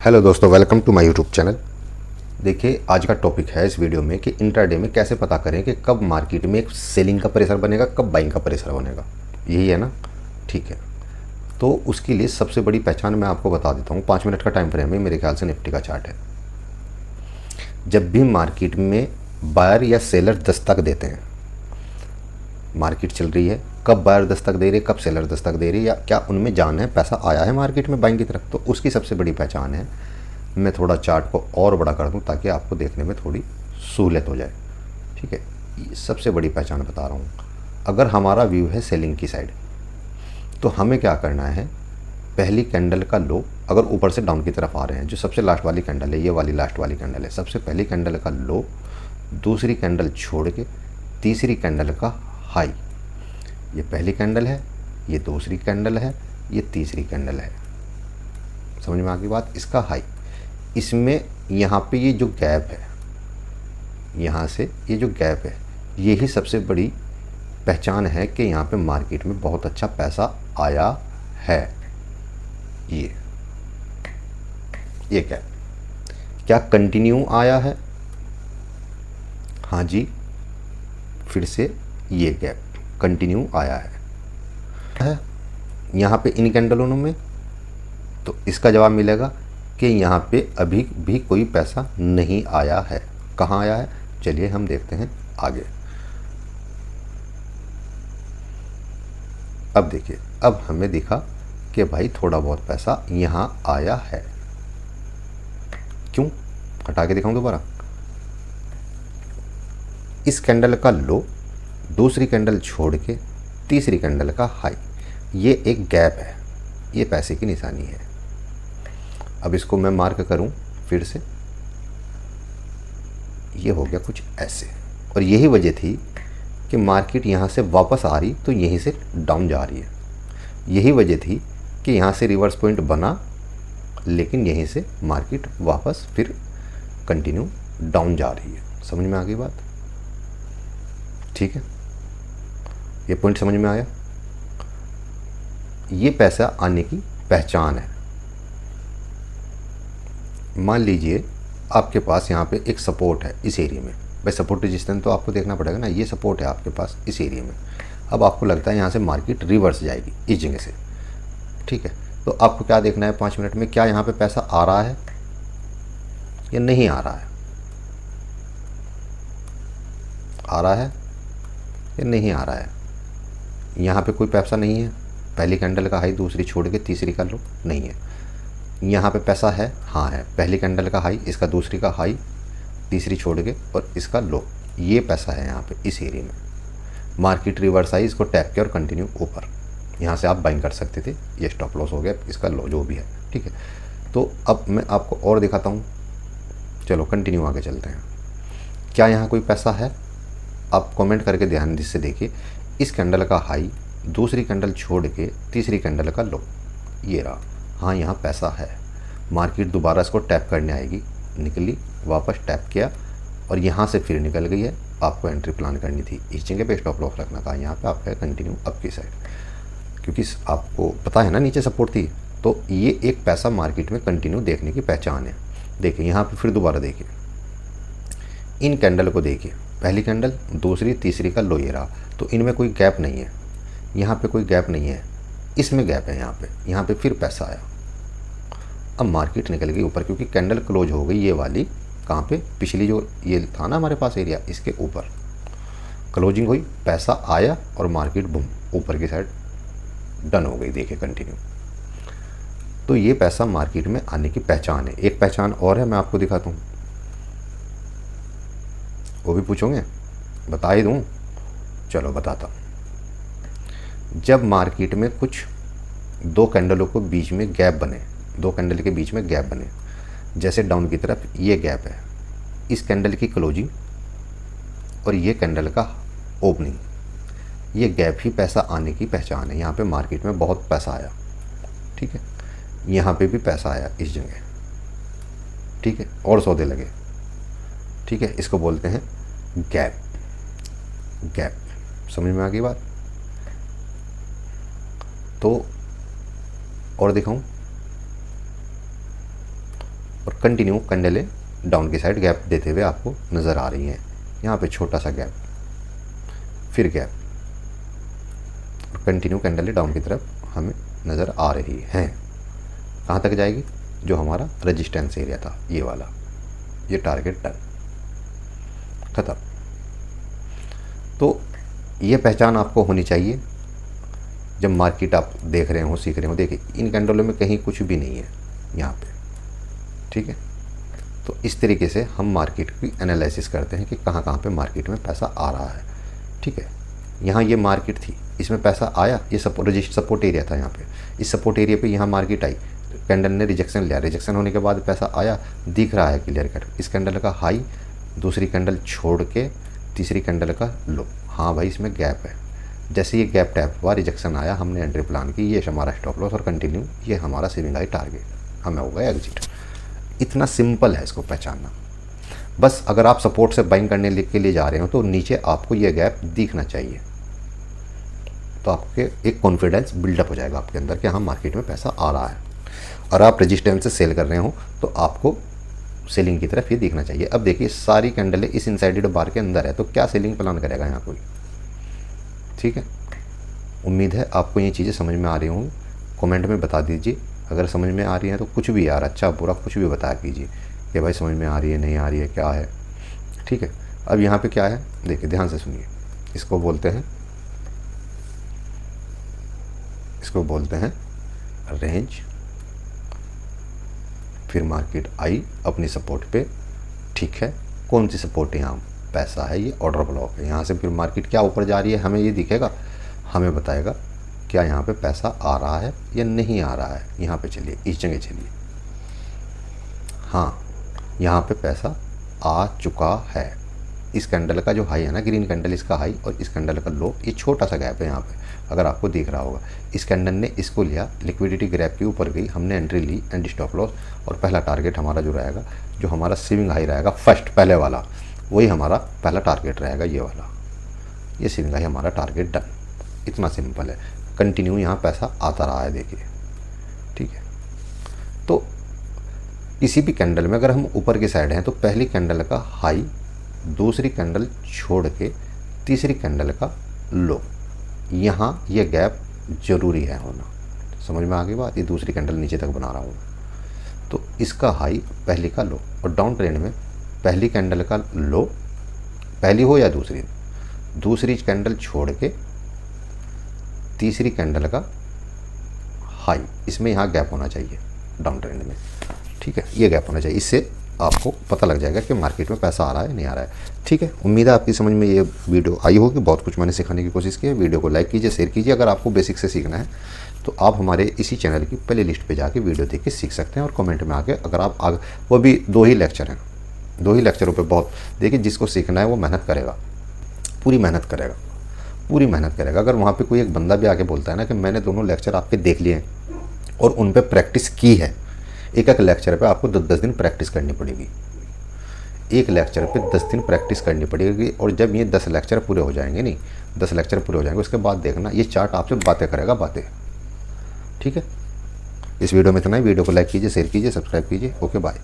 Hello दोस्तों, welcome to my YouTube channel. देखिए, आज का टॉपिक है इस वीडियो में कि इंट्राडे में कैसे पता करें कि कब मार्केट में एक सेलिंग का प्रेशर बनेगा, कब बाइंग का प्रेशर बनेगा। यही है ना? ठीक है। तो उसके लिए सबसे बड़ी पहचान मैं आपको बता देता हूँ। 5 मिनट का टाइम फ्रेम है, मेरे ख्याल से निफ्टी का चार्ट है। जब भी मार्केट में बायर या सेलर दस्तक देते हैं, मार्केट चल रही है, कब बायर दस्तक दे रही है, कब सेलर दस्तक दे रही है, या क्या उनमें जान है, पैसा आया है मार्केट में बाइंग की तरफ, तो उसकी सबसे बड़ी पहचान है। मैं थोड़ा चार्ट को और बड़ा कर दूं ताकि आपको देखने में थोड़ी सहूलियत हो जाए। ठीक है, ये सबसे बड़ी पहचान बता रहा हूँ। अगर हमारा व्यू है सेलिंग की साइड, तो हमें क्या करना है, पहली कैंडल का लो अगर ऊपर से डाउन की तरफ आ रहे हैं, जो सबसे लास्ट वाली कैंडल है, ये वाली लास्ट वाली कैंडल है, सबसे पहली कैंडल का लो, दूसरी कैंडल छोड़ के तीसरी कैंडल का हाई। ये पहली कैंडल है, ये दूसरी कैंडल है, ये तीसरी कैंडल है। समझ में आ गई बात? इसका हाई, इसमें यहाँ पे ये जो गैप है, यहाँ से ये जो गैप है, यही सबसे बड़ी पहचान है कि यहाँ पे मार्केट में बहुत अच्छा पैसा आया है। ये गैप क्या कंटिन्यू आया है? हाँ जी, फिर से ये गैप कंटिन्यू आया है यहाँ पे इन कैंडलों में। तो इसका जवाब मिलेगा कि यहाँ पे अभी भी कोई पैसा नहीं आया है। कहाँ आया है? चलिए हम देखते हैं आगे। अब देखिए, अब हमें दिखा कि भाई थोड़ा बहुत पैसा यहाँ आया है। क्यों? हटा के दिखाऊं दोबारा। इस कैंडल का लो, दूसरी कैंडल छोड़ के तीसरी कैंडल का हाई, ये एक गैप है, ये पैसे की निशानी है। अब इसको मैं मार्क करूं फिर से, ये हो गया कुछ ऐसे। और यही वजह थी कि मार्केट यहाँ से वापस आ रही तो यहीं से डाउन जा रही है। यही वजह थी कि यहाँ से रिवर्स पॉइंट बना, लेकिन यहीं से मार्केट वापस फिर कंटिन्यू डाउन जा रही है। समझ में आ गई बात? ठीक है, ये पॉइंट समझ में आया? ये पैसा आने की पहचान है। मान लीजिए आपके पास यहाँ पे एक सपोर्ट है इस एरिया में। भाई सपोर्ट रेजिस्टेंस तो आपको देखना पड़ेगा ना, ये सपोर्ट है आपके पास इस एरिया में। अब आपको लगता है यहाँ से मार्केट रिवर्स जाएगी इस जगह से। ठीक है, तो आपको क्या देखना है 5 मिनट में, क्या यहाँ पे पैसा आ रहा है या नहीं आ रहा है? आ रहा है या नहीं आ रहा है? यहाँ पे कोई पैसा नहीं है। पहली कैंडल का हाई, दूसरी छोड़ के तीसरी का लो, नहीं है। यहाँ पे पैसा है, हाँ है। पहली कैंडल का हाई, इसका दूसरी का हाई, तीसरी छोड़ के और इसका लो, ये पैसा है यहाँ पे इस एरिया में। मार्केट रिवर्स आई, इसको टैप किया और कंटिन्यू ऊपर। यहाँ से आप बाइंग कर सकते थे। ये स्टॉप लॉस हो गया, इसका लो जो भी है। ठीक है, तो अब मैं आपको और दिखाता हूँ। चलो कंटिन्यू आगे चलते हैं। क्या यहाँ कोई पैसा है? आप कमेंट करके ध्यान से देखिए। इस कैंडल का हाई, दूसरी कैंडल छोड़ के तीसरी कैंडल का लो, ये रहा। हाँ, यहाँ पैसा है। मार्केट दोबारा इसको टैप करने आएगी, निकली, वापस टैप किया और यहाँ से फिर निकल गई है। आपको एंट्री प्लान करनी थी, इस जगह पे स्टॉप लॉस रखना था। यहाँ पे आपका कंटिन्यू अप की साइड, क्योंकि आपको पता है ना नीचे सपोर्ट थी। तो ये एक पैसा मार्केट में कंटिन्यू देखने की पहचान है। देखिए यहाँ पे फिर दोबारा देखिए, इन कैंडल को देखिए, पहली कैंडल, दूसरी, तीसरी का लो ये रहा। तो इनमें कोई गैप नहीं है, यहाँ पे कोई गैप नहीं है, इसमें गैप है। यहाँ पे फिर पैसा आया। अब मार्केट निकल गई ऊपर, क्योंकि कैंडल क्लोज हो गई ये वाली। कहाँ पे? पिछली जो ये था ना हमारे पास एरिया, इसके ऊपर क्लोजिंग हुई, पैसा आया और मार्केट बूम ऊपर की साइड डन हो गई। देखिए कंटिन्यू। तो ये पैसा मार्केट में आने की पहचान है। एक पहचान और है, मैं आपको दिखाता हूँ। वो भी पूछोगे? बता ही दूँ? चलो बताता हूँ। जब मार्केट में कुछ दो कैंडलों को बीच में गैप बने, दो कैंडल के बीच में गैप बने, जैसे डाउन की तरफ ये गैप है, इस कैंडल की क्लोजिंग और ये कैंडल का ओपनिंग, ये गैप ही पैसा आने की पहचान है। यहाँ पे मार्केट में बहुत पैसा आया। ठीक है, यहाँ पे भी पैसा आया इस जगह। ठीक है, और सौदे लगे। ठीक है, इसको बोलते हैं गैप। गैप समझ में आ गई बात? तो और दिखाऊं, और कंटिन्यू कैंडलें डाउन की साइड गैप देते हुए आपको नज़र आ रही हैं। यहाँ पे छोटा सा गैप, फिर गैप, और कंटिन्यू कैंडलें डाउन की तरफ हमें नज़र आ रही हैं। कहाँ तक जाएगी? जो हमारा रेजिस्टेंस एरिया था ये वाला, ये टारगेट डन, ख़त्म। तो ये पहचान आपको होनी चाहिए जब मार्केट आप देख रहे हो, सीख रहे हो। देखिए इन कैंडलों में कहीं कुछ भी नहीं है यहाँ पे, ठीक है। तो इस तरीके से हम मार्केट की एनालिसिस करते हैं कि कहाँ कहाँ पे मार्केट में पैसा आ रहा है, ठीक है। यहाँ ये मार्केट थी, इसमें पैसा आया, ये सपोर्ट एरिया था यहाँ पे, इस सपोर्ट एरिया पे यहाँ मार्केट आई, कैंडल ने रिजेक्शन लिया, रिजेक्शन होने के बाद पैसा आया, दिख रहा है क्लियर कट। इस कैंडल का हाई, दूसरी कैंडल छोड़ के तीसरी कैंडल का लो, हाँ भाई इसमें गैप है। जैसे ये गैप टैप हुआ, रिजेक्शन आया, हमने एंट्री प्लान की, ये हमारा स्टॉप लॉस और कंटिन्यू, ये हमारा सेविंग हाई टारगेट, हमें होगा एग्जिट। इतना सिंपल है इसको पहचानना। बस अगर आप सपोर्ट से बाइंग करने के लिए जा रहे हो तो नीचे आपको ये गैप दिखना चाहिए, तो आपके एक कॉन्फिडेंस बिल्डअप हो जाएगा आपके अंदर कि हाँ मार्केट में पैसा आ रहा है। और आप रेजिस्टेंस से सेल कर रहे हो तो आपको सेलिंग की तरफ ये दिखना चाहिए। अब देखिए सारी कैंडलें इस इनसाइडेड बार के अंदर है, तो क्या सेलिंग प्लान करेगा यहाँ कोई, ठीक है। उम्मीद है आपको ये चीज़ें समझ में आ रही होंगी, कमेंट में बता दीजिए। अगर समझ में आ रही है तो कुछ भी यार, अच्छा बुरा कुछ भी बताया कीजिए कि भाई समझ में आ रही है, नहीं आ रही है, क्या है, ठीक है। अब यहाँ पे क्या है देखिए, ध्यान से सुनिए। इसको बोलते हैं रेंज। फिर मार्केट आई अपनी सपोर्ट पे, ठीक है। कौन सी सपोर्ट है? यहाँ पैसा है, ये ऑर्डर ब्लॉक है। यहाँ से फिर मार्केट क्या ऊपर जा रही है हमें ये दिखेगा, हमें बताएगा क्या यहाँ पे पैसा आ रहा है या नहीं आ रहा है। यहाँ पे चलिए, इस जगह चलिए, हाँ यहाँ पे पैसा आ चुका है। इस कैंडल का जो हाई है ना, ग्रीन कैंडल, इसका हाई और इस कैंडल का लो, ये छोटा सा गैप है यहाँ पे, अगर आपको दिख रहा होगा। इस कैंडल ने इसको लिया, लिक्विडिटी ग्रैप के ऊपर गई, हमने एंट्री ली, एंड स्टॉप लॉस, और पहला टारगेट हमारा जो रहेगा, जो हमारा सेविंग हाई रहेगा फर्स्ट, पहले वाला, वही हमारा पहला टारगेट रहेगा, ये वाला, ये सेविंग हाई हमारा टारगेट डन। इतना सिंपल है। कंटिन्यू यहाँ पैसा आता रहा है, देखिए, ठीक है। तो किसी भी कैंडल में अगर हम ऊपर की साइड हैं तो पहली कैंडल का हाई, दूसरी कैंडल छोड़ के तीसरी कैंडल का लो, यहाँ ये गैप जरूरी है होना। समझ में आ गई बात? ये दूसरी कैंडल नीचे तक बना रहा हूँ, तो इसका हाई, पहली का लो, और डाउन ट्रेंड में पहली कैंडल का लो, पहली हो या दूसरी कैंडल छोड़ के तीसरी कैंडल का हाई, इसमें यहाँ गैप होना चाहिए डाउन ट्रेंड में, ठीक है। ये गैप होना चाहिए, इससे आपको पता लग जाएगा कि मार्केट में पैसा आ रहा है नहीं आ रहा है, ठीक है। उम्मीद है आपकी समझ में ये वीडियो आई होगी। बहुत कुछ मैंने सिखाने की कोशिश की है। वीडियो को लाइक कीजिए, शेयर कीजिए। अगर आपको बेसिक से सीखना है तो आप हमारे इसी चैनल की प्ले लिस्ट पे जाके वीडियो देख के सीख सकते हैं। और कमेंट में आके अगर आप आगे, वो भी 2 ही लेक्चर हैं, 2 ही लेक्चरों पर बहुत, देखिए जिसको सीखना है वो मेहनत करेगा, पूरी मेहनत करेगा। अगर वहाँ पर कोई एक बंदा भी आके बोलता है ना कि मैंने दोनों लेक्चर आपके देख लिए हैं और उन पर प्रैक्टिस की है, एक लेक्चर पे आपको 10 दिन प्रैक्टिस करनी पड़ेगी, एक लेक्चर पे 10 दिन प्रैक्टिस करनी पड़ेगी। और जब ये 10 लेक्चर पूरे हो जाएंगे, नहीं 10 लेक्चर पूरे हो जाएंगे, उसके बाद देखना ये चार्ट आपसे बातें करेगा, बातें, ठीक है। इस वीडियो में इतना ही। वीडियो को लाइक कीजिए, शेयर कीजिए, सब्सक्राइब कीजिए। Okay bye.